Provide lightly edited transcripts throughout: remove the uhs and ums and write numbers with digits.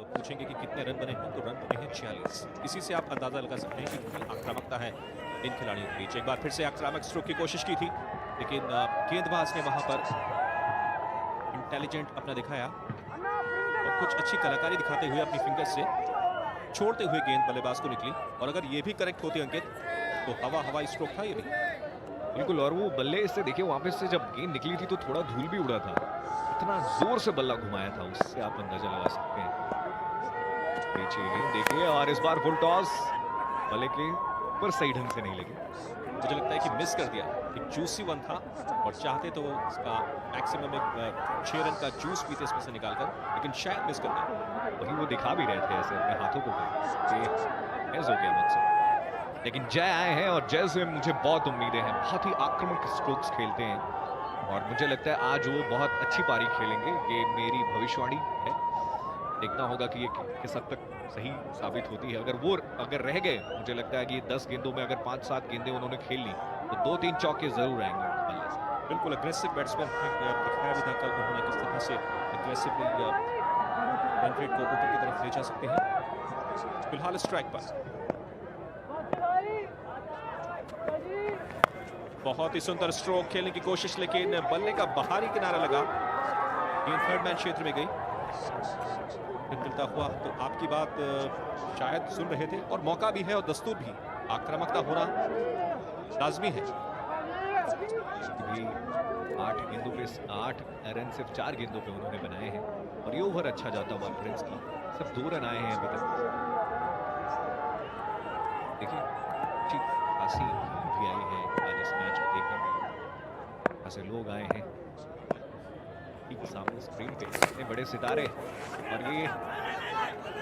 पूछेंगे कि कितने रन बने हैं, तो रन बने हैं 46। इसी से आप अंदाजा लगा सकते हैं कि कितनी आक्रामकता है इन खिलाड़ियों के बीच। एक बार फिर से आक्रामक स्ट्रोक की कोशिश की थी, लेकिन गेंदबाज ने वहां पर इंटेलिजेंट अपना दिखाया और कुछ अच्छी कलाकारी दिखाते हुए अपनी फिंगर्स से छोड़ते हुए गेंद बल्लेबाज को निकली। और अगर ये भी करेक्ट होती अंकित, तो हवाई स्ट्रोक था ये भी। बिल्कुल, और वो बल्ले से देखिए वहां से जब गेंद निकली थी तो थोड़ा धूल भी उड़ा था, इतना जोर से बल्ला घुमाया था, उससे आप अंदाजा लगा सकते हैं। पीछे गेंद देखिए और इस बार फुल टॉस बल्ले के ऊपर सही ढंग से नहीं लगी। मुझे लगता है कि मिस कर दिया। एक जूसी वन था और चाहते तो इसका मैक्सिमम एक 6 रन का जूस पीते इसमें से निकालकर, लेकिन शायद मिस कर दिया। वही वो दिखा भी रहे थे ऐसे अपने हाथों को मिस हो गया मुझसे। लेकिन जय आए हैं और जय से मुझे बहुत उम्मीदें हैं। बहुत ही आक्रामक स्ट्रोक्स खेलते हैं और मुझे लगता है आज वो बहुत अच्छी पारी खेलेंगे। ये मेरी भविष्यवाणी है। देखना होगा कि ये किस हद तक सही साबित होती है। अगर रह गए, मुझे लगता है कि 10 गेंदों में अगर 5-7 गेंदें उन्होंने खेल ली तो 2-3 चौके जरूर आएंगे उनके बल्ले से। बिल्कुल अग्रेसिव बैट्समैन दिखाया भी था कल उन्होंने किस तरह से अग्रेसिवली रन रेट को ऊपर की तरफ ले जा सकते हैं। फिलहाल स्ट्राइक पर बहुत ही सुंदर स्ट्रोक खेलने की कोशिश, लेकिन बल्ले का बाहरी किनारा लगा, गेंद थर्ड मैन क्षेत्र में गई। मिलता हुआ तो आपकी बात शायद सुन रहे थे, और मौका भी है और दस्तूर भी, आक्रामकता होना लाजमी है। 8 गेंदों पे 8 रन सिर्फ 4 गेंदों पे उन्होंने बनाए हैं और ये ओवर अच्छा जाता हुआ प्रिंस का सिर्फ 2 रन आए हैं अभी तक। देखिए अच्छी खासी भी आई है आज इस मैच को देखने। ऐसे लोग आए हैं ठीक सामने स्क्रीन पे, इतने बड़े सितारे, और ये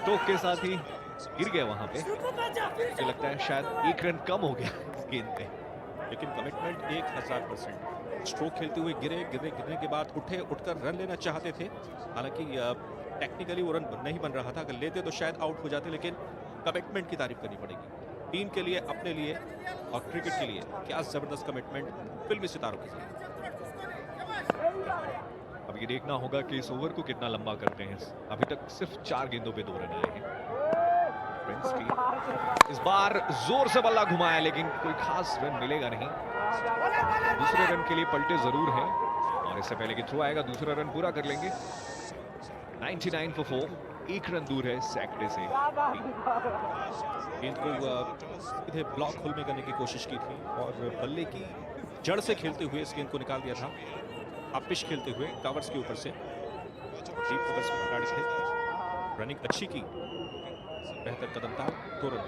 टोक के साथ ही गिर गया वहां पे। मुझे लगता है शायद 1 रन कम हो गया इस गेंद पे, लेकिन कमिटमेंट 1000%। स्ट्रोक खेलते हुए गिरने के बाद उठकर रन लेना चाहते थे। हालांकि टेक्निकली वो रन नहीं बन रहा था, अगर लेते तो शायद आउट हो जाते, लेकिन कमिटमेंट की तारीफ करनी पड़ेगी। टीम के लिए, अपने लिए और क्रिकेट के लिए क्या जबरदस्त कमिटमेंट फिल्मी सितारों के साथ। अब ये देखना होगा कि इस ओवर को कितना लंबा करते हैं। अभी तक सिर्फ 4 गेंदों पे 2 रन आए हैं। प्रिंस की इस बार जोर से बल्ला घुमाया, लेकिन कोई खास रन मिलेगा नहीं। दूसरे रन के लिए पलटे जरूर हैं और इससे पहले कि थ्रो आएगा दूसरा रन पूरा कर लेंगे। 99 for 4, 1 रन दूर है सैकड़े से। गेंद को सीधे ब्लॉक होल में करने की कोशिश की थी और बल्ले की जड़ से खेलते हुए इस गेंद को निकाल दिया था। अपिश खेलते हुए कवर्स के ऊपर से डीप कवर्स में खिलाड़ी थे। रनिंग अच्छी की, बेहतर कदम था 2 रन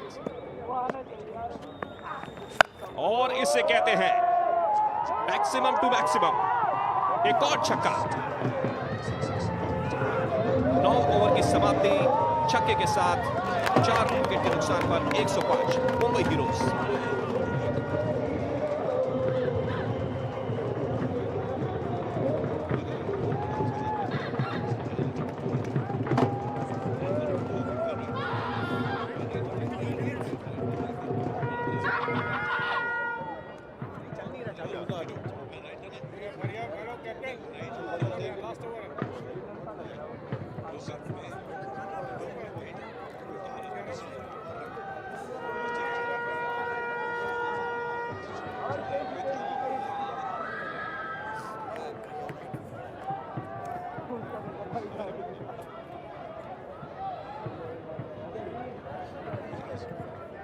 और इसे कहते हैं मैक्सिमम टू मैक्सिमम। एक और छक्का, 9 ओवर की समाप्ति छक्के के साथ 4 विकेट के नुकसान पर 105 मुंबई हीरोज।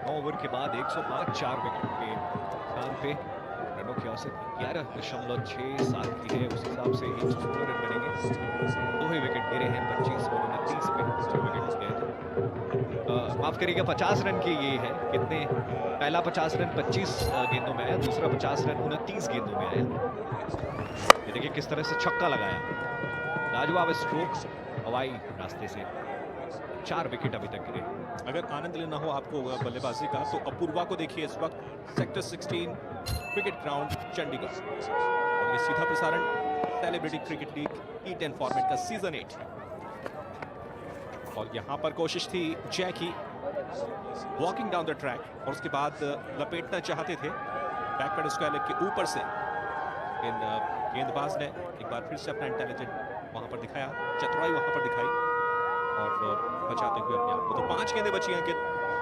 ओवर के बाद 105, 4 विकेट के नुकसान पे रनों की औसत 11.67 की है। उस हिसाब से 116 रन बनेंगे। 2 ही विकेट गिरे हैं 25 और 29 पे 6 विकेट गए थे। माफ करिएगा 50 रन की ये है। कितने, पहला 50 रन 25 गेंदों में आया, दूसरा 50 रन 29 गेंदों में आया। ये देखिए किस तरह से छक्का लगाया, लाजवाब स्ट्रोक हवाई रास्ते से। 4 विकेट अभी तक गिरे। अगर आनंद लेना हो आपको बल्लेबाजी का, तो अपूर्वा को देखिए इस वक्त सेक्टर 16 क्रिकेट ग्राउंड चंडीगढ़, और ये सीधा प्रसारण celebrity cricket league T10 format का सीजन 8। और यहां पर कोशिश थी जय की, वॉकिंग डाउन द ट्रैक, और उसके बाद लपेटना चाहते थे बैकवर्ड स्क्वायर लेग के ऊपर से, लेकिन गेंदबाज ने एक बार फिर से अपना इंटेलिजेंट वहां पर दिखाया, चतुराई वहां पर दिखाई और बचाते हुए अपने आप को। तो 5 गेंदें बची हैं,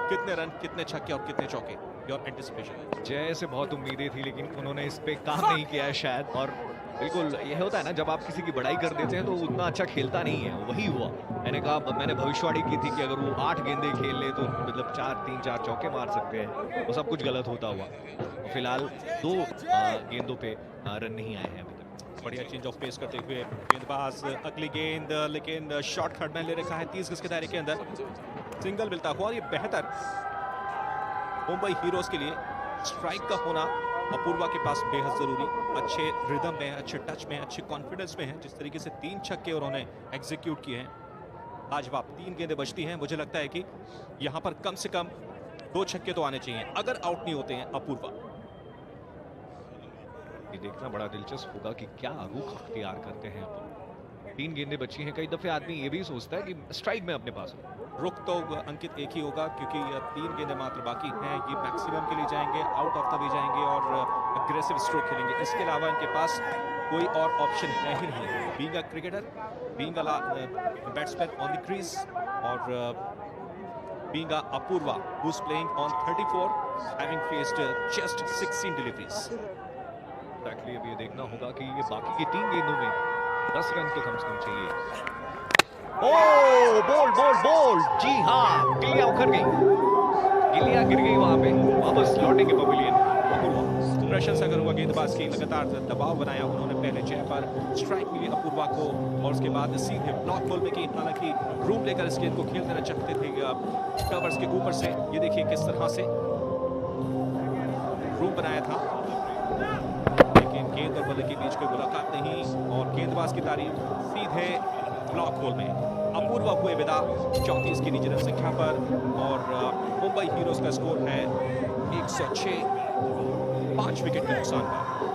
कितने रन, कितने छक्के और कितने चौके, योर एंटिसिपेशन? जय से बहुत उम्मीदें थी लेकिन उन्होंने इस पे काम नहीं किया है शायद, और बिल्कुल ये होता है ना जब आप किसी की बड़ाई कर देते हैं तो उतना अच्छा खेलता नहीं है, वही हुआ। मैंने भविष्यवाणी की थी कि अगर वो 8 गेंदें खेल ले तो मतलब 3-4 चौके मार सकते हैं, वो सब कुछ गलत होता हुआ। और फिलहाल 2 गेंदों पे रन नहीं आए हैं अभी तक। बढ़िया चेंज ऑफ पेस करते हुए गेंदबाज अगली गेंद, लेकिन शॉट थर्ड में ले रखा है 30 गज के दायरे के अंदर, सिंगल मिलता हुआ। और ये बेहतर मुंबई हीरोज के लिए स्ट्राइक का होना अपूर्वा के पास बेहद जरूरी। अच्छे रिदम में, अच्छे टच में, अच्छे कॉन्फिडेंस में है। जिस तरीके से 3 छक्के उन्होंने एग्जीक्यूट किए हैं, आज वाप 3 गेंदें बचती हैं। मुझे लगता है कि यहां पर कम से कम 2 छक्के तो आने चाहिए अगर आउट नहीं होते हैं अपूर्वा। ये देखना बड़ा दिलचस्प होगा कि क्या रुख अख्तियार करते हैं अपूर्वा। 3 गेंदें बची हैं, कई दफे आदमी ये भी सोचता है कि स्ट्राइक में अपने पास हो। रुख तो अंकित एक ही होगा क्योंकि 3 गेंदें मात्र बाकी हैं। ये मैक्सिमम के लिए जाएंगे, आउट ऑफ द वे जाएंगे और अग्रेसिव स्ट्रोक खेलेंगे। इसके अलावा इनके पास कोई और ऑप्शन है ही नहीं। Being a cricketer, being a batsman on the crease, और being a Apoorva who is playing on 34, having faced just 16 deliveries. Actually अब ये देखना होगा कि ये बाकी की 3 गेंदों में 10 रन तो कम से कम चाहिए। ओ बोल जी हाँ, गिलिया उखड़ गई, गिलिया गिर गई वहां पे। वापस लौटेंगे पवेलियन अपूर्वा। प्रेशर से अगर हुआ गेंदबाज की लगातार दबाव बनाया उन्होंने। पहले जय पर स्ट्राइक मिली अपूर्वा को और उसके बाद सीधे ब्लॉक बॉल में की। हालांकि रूम लेकर इस गेंद को खेल देना चाहते थे कवर्स के ऊपर से। ये देखिए किस तरह से रूम बनाया था, लेकिन गेंद और बल्ले के बीच कोई मुलाकात नहीं और गेंदबाज की तारीफ सीधे ब्लॉक होल में। अपूर्वा हुए विदा 34 की निजी रन संख्या पर, और मुंबई हीरोज का स्कोर है 106, 5 विकेट के नुकसान पर।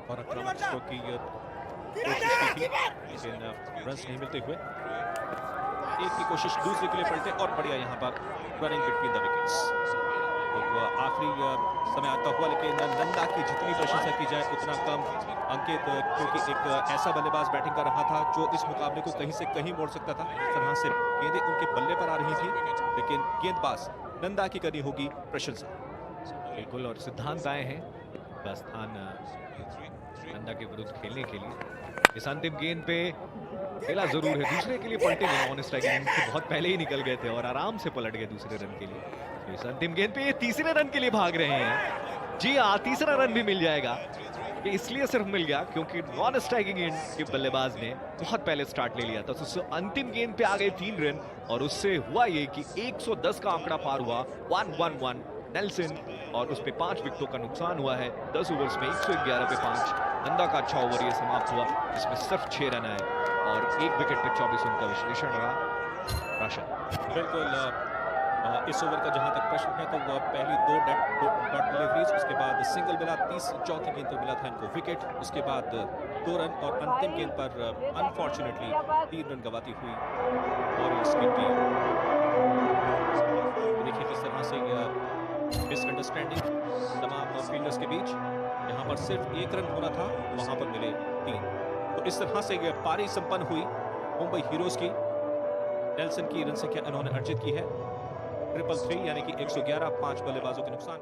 और आक्रामक स्ट्रोक की कोशिश की थी लेकिन रन्स नहीं मिलते हुए। एक की कोशिश दूसरे के लिए पलटे और बढ़िया यहाँ पर रनिंग बिटवीन द विकेट्स। तो आखिरी समय आता हुआ, लेकिन नंदा की जितनी प्रशंसा की जाए उतना कम अंकित, क्योंकि एक ऐसा बल्लेबाज बैटिंग कर रहा था जो इस मुकाबले को कहीं से कहीं मोड़ सकता था। इस तरह से गेंदें उनके बल्ले पर आ रही थी, लेकिन गेंदबाज नंदा की करनी होगी प्रशंसा। बिल्कुल, और सिद्धांत आए हैं का स्थान नंदा के विरुद्ध खेलने के लिए। इस अंतिम गेंद पे खेला जरूर है, दूसरे के लिए पलटे नहीं, ऑन स्ट्राइक से बहुत पहले ही निकल गए थे और आराम से पलट गए दूसरे रन के लिए। तो इस अंतिम गेंद पे ये तीसरे रन के लिए भाग रहे हैं। जी हाँ, तीसरा रन भी मिल जाएगा। ये इसलिए सिर्फ मिल गया क्योंकि नॉन स्ट्राइकिंग एंड के बल्लेबाज ने बहुत पहले स्टार्ट ले लिया था। तो अंतिम गेंद पे आ गए 3 रन और उससे हुआ ये कि 110 का आंकड़ा पार हुआ। 1-1-1 नेल्सन, और उस पे 5 विकेटों का नुकसान हुआ है। 10 ओवर्स में 111 पे 5। नंदा का अच्छा ओवर ये समाप्त हुआ जिसमें सिर्फ 6 रन आए और 1 विकेट पे 24 रन का विश्लेषण रहा। राशन बिल्कुल, इस ओवर का जहां तक प्रश्न है तो वह पहली 2 डॉट डिलीवरीज, उसके बाद सिंगल मिला, चौथी गेंद पर मिला था इनको विकेट, उसके बाद 2 रन और अंतिम गेंद पर अनफॉर्चुनेटली 3 रन गवाती हुई वॉरियर्स की टीम। देखिए किस तरह से मिसअंडरस्टैंडिंग तमाम फील्डर्स के बीच। यहाँ पर सिर्फ 1 रन होना था, वहां पर मिले 3। तो इस तरह से पारी संपन्न हुई मुंबई हीरोज की। नेल्सन की रन संख्या इन्होंने अर्जित की है 333, यानी कि 111, 5 बल्लेबाजों के नुकसान।